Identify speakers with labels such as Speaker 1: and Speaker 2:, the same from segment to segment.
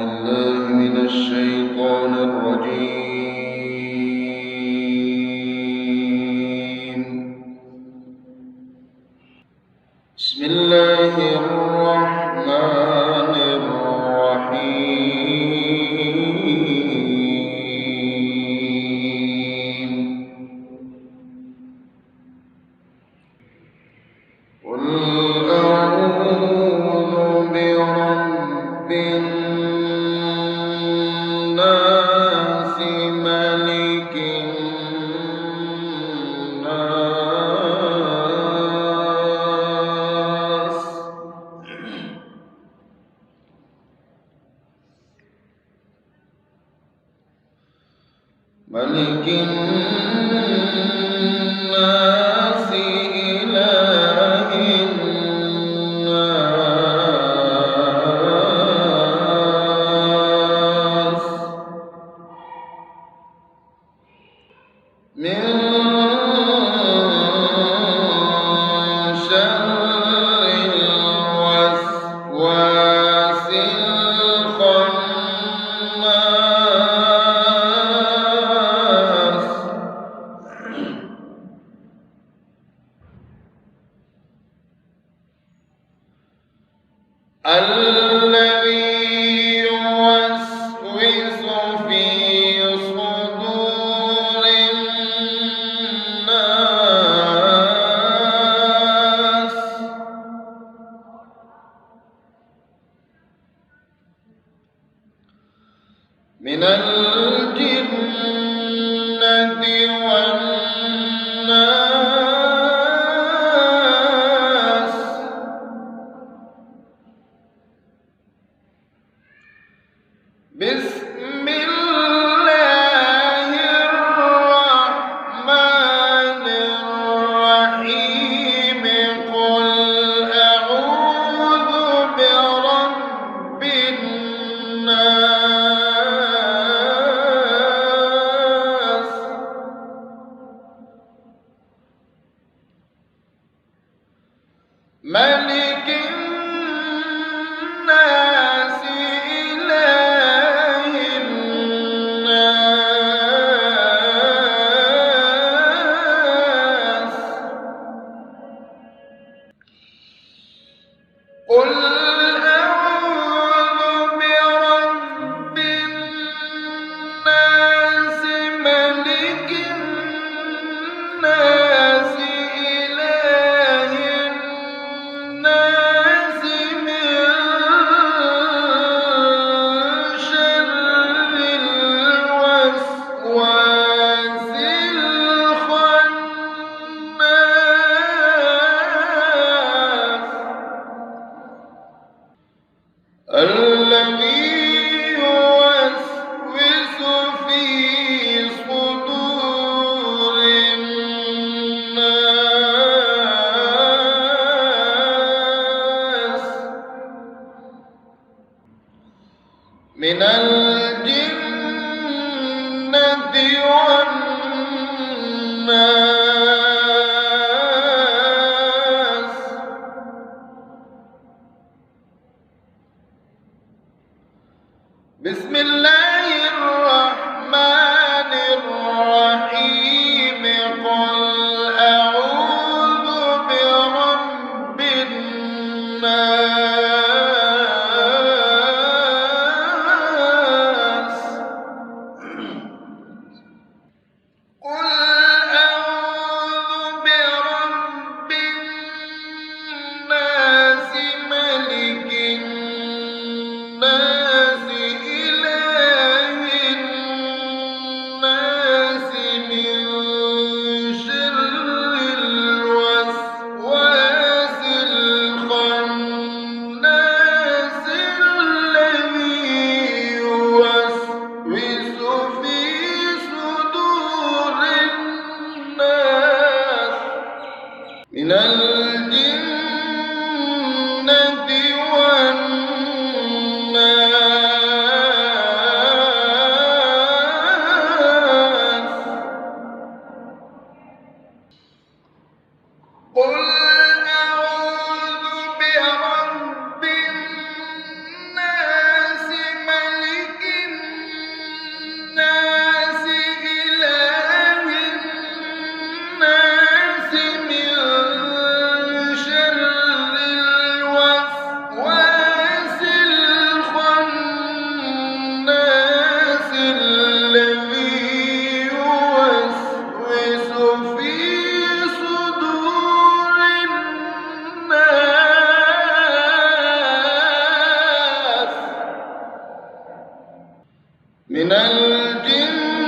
Speaker 1: بالله من الشيطان الرجيم. بسم الله الرحمن الرحيم. قل أعوذ برب الناس ملك الناس ملك الناس إله الناس من شر الوسواس الخناس الذي يوسوس في صدور الناس من الجنة والناس. بسم الله الرحمن الرحيم. قل أعوذ برب الناس ملك الناس إله الناس. قل أعوذ برب الناس ملك الناس إله الناس من شر الوسواس الخناس الذي يوسوس في صدور الناس من الجنة والناس. بسم الله الرحمن الرحيم. قل أعوذ برب الناس. قل أعوذ برب الناس ملك الناس إله الناس من شر الوسواس الخناس الذي يوسوس في صدور الناس من الجنة والناس. قل أعوذ برب الناس ملك من الجنة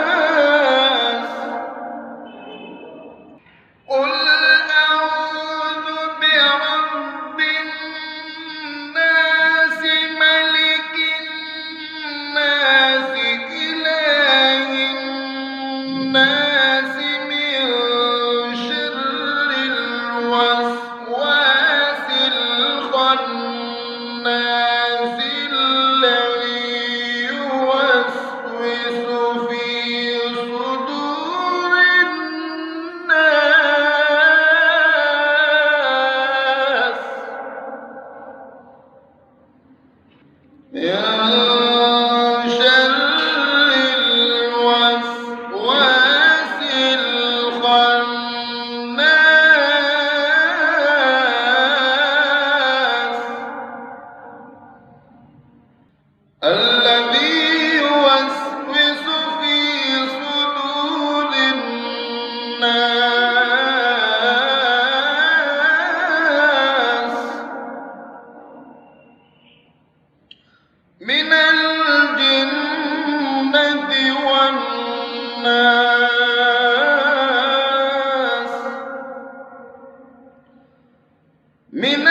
Speaker 1: والناس. قل أعوذ برب الناس ملك الناس إله الناس من شر الوسواس الخناس الذي يوسوس في صدور الناس من شر الوسواس الخناس الذي يوسوس في صدور الناس من الجنة والناس. من